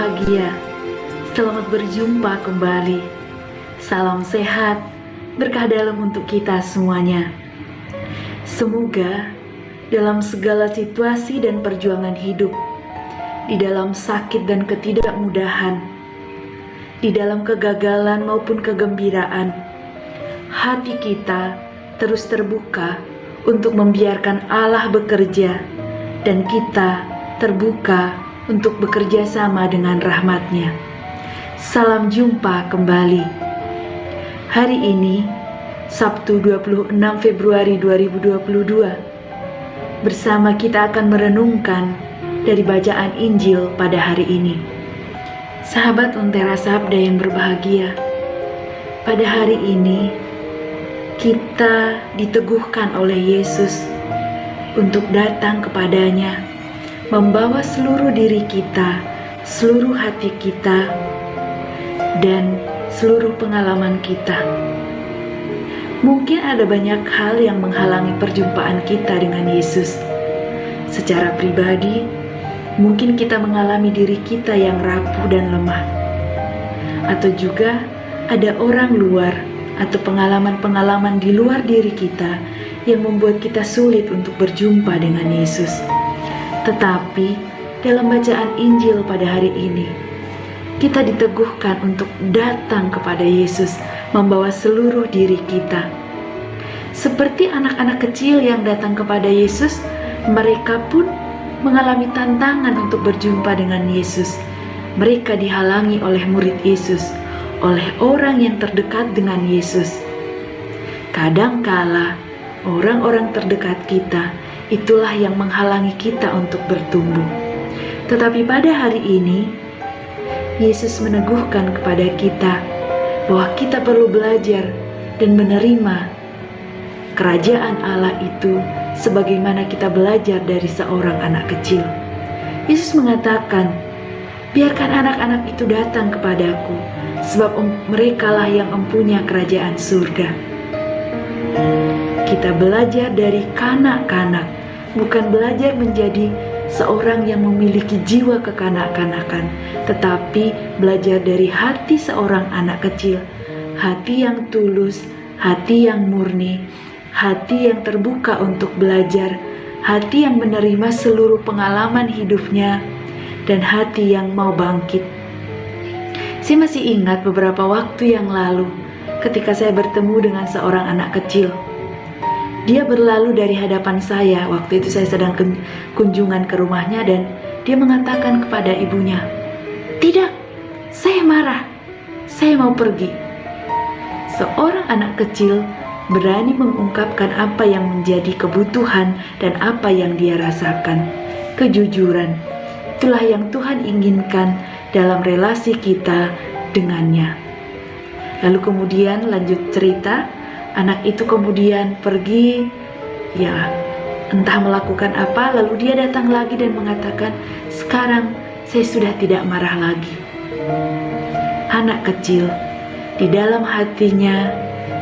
berbahagia, selamat berjumpa kembali. Salam sehat, berkah dalam untuk kita semuanya. Semoga dalam segala situasi dan perjuangan hidup, di dalam sakit dan ketidakmudahan, di dalam kegagalan maupun kegembiraan, hati kita terus terbuka untuk membiarkan Allah bekerja dan kita terbuka untuk bekerja sama dengan rahmat-Nya. Salam jumpa kembali. Hari ini, Sabtu 26 Februari 2022, bersama kita akan merenungkan dari bacaan Injil pada hari ini. Sahabat Lentera Sabda yang berbahagia, pada hari ini kita diteguhkan oleh Yesus untuk datang kepadanya, membawa seluruh diri kita, seluruh hati kita, dan seluruh pengalaman kita. Mungkin ada banyak hal yang menghalangi perjumpaan kita dengan Yesus. Secara pribadi, mungkin kita mengalami diri kita yang rapuh dan lemah. Atau juga ada orang luar atau pengalaman-pengalaman di luar diri kita yang membuat kita sulit untuk berjumpa dengan Yesus. Tetapi dalam bacaan Injil pada hari ini, kita diteguhkan untuk datang kepada Yesus, membawa seluruh diri kita. Seperti anak-anak kecil yang datang kepada Yesus, mereka pun mengalami tantangan untuk berjumpa dengan Yesus. Mereka dihalangi oleh murid Yesus, oleh orang yang terdekat dengan Yesus. Kadangkala orang-orang terdekat kita itulah yang menghalangi kita untuk bertumbuh. Tetapi pada hari ini, Yesus meneguhkan kepada kita bahwa kita perlu belajar dan menerima kerajaan Allah itu sebagaimana kita belajar dari seorang anak kecil. Yesus mengatakan, biarkan anak-anak itu datang kepadaku, sebab merekalah yang mempunyai kerajaan surga. Kita belajar dari kanak-kanak, bukan belajar menjadi seorang yang memiliki jiwa kekanak-kanakan, tetapi belajar dari hati seorang anak kecil, hati yang tulus, hati yang murni, hati yang terbuka untuk belajar, hati yang menerima seluruh pengalaman hidupnya, dan hati yang mau bangkit. Saya masih ingat beberapa waktu yang lalu ketika saya bertemu dengan seorang anak kecil. Dia berlalu dari hadapan saya. Waktu itu saya sedang kunjungan ke rumahnya dan dia mengatakan kepada ibunya, "Tidak, saya marah. Saya mau pergi." Seorang anak kecil berani mengungkapkan apa yang menjadi kebutuhan dan apa yang dia rasakan. Kejujuran, itulah yang Tuhan inginkan dalam relasi kita dengannya. Lalu kemudian lanjut cerita, anak itu kemudian pergi, ya entah melakukan apa, lalu dia datang lagi dan mengatakan, "Sekarang saya sudah tidak marah lagi." Anak kecil di dalam hatinya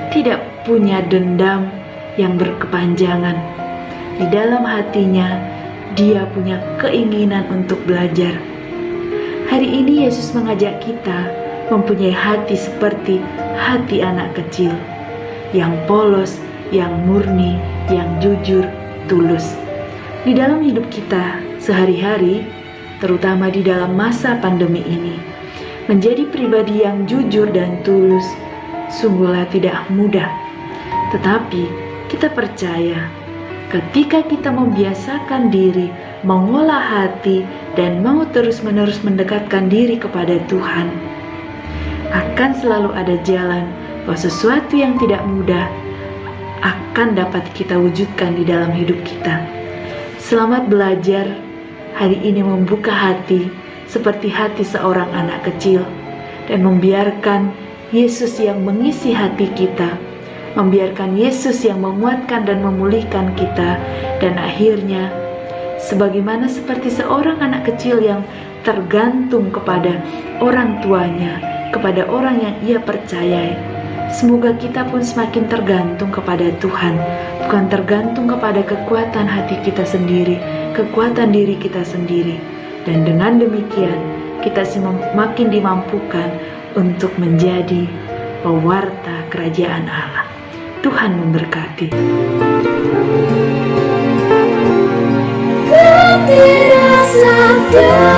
tidak punya dendam yang berkepanjangan. Di dalam hatinya dia punya keinginan untuk belajar. Hari ini Yesus mengajak kita mempunyai hati seperti hati anak kecil, yang polos, yang murni, yang jujur, tulus. Di dalam hidup kita sehari-hari, terutama di dalam masa pandemi ini, menjadi pribadi yang jujur dan tulus sungguhlah tidak mudah. Tetapi kita percaya ketika kita membiasakan diri, mengolah hati, dan mau terus-menerus mendekatkan diri kepada Tuhan, akan selalu ada jalan bahwa sesuatu yang tidak mudah akan dapat kita wujudkan di dalam hidup kita. Selamat belajar hari ini membuka hati seperti hati seorang anak kecil dan membiarkan Yesus yang mengisi hati kita, membiarkan Yesus yang menguatkan dan memulihkan kita, dan akhirnya sebagaimana seperti seorang anak kecil yang tergantung kepada orang tuanya, kepada orang yang ia percayai. Semoga kita pun semakin tergantung kepada Tuhan, bukan tergantung kepada kekuatan hati kita sendiri, kekuatan diri kita sendiri. Dan dengan demikian, kita semakin dimampukan untuk menjadi pewarta kerajaan Allah. Tuhan memberkati. Ku tidak sadar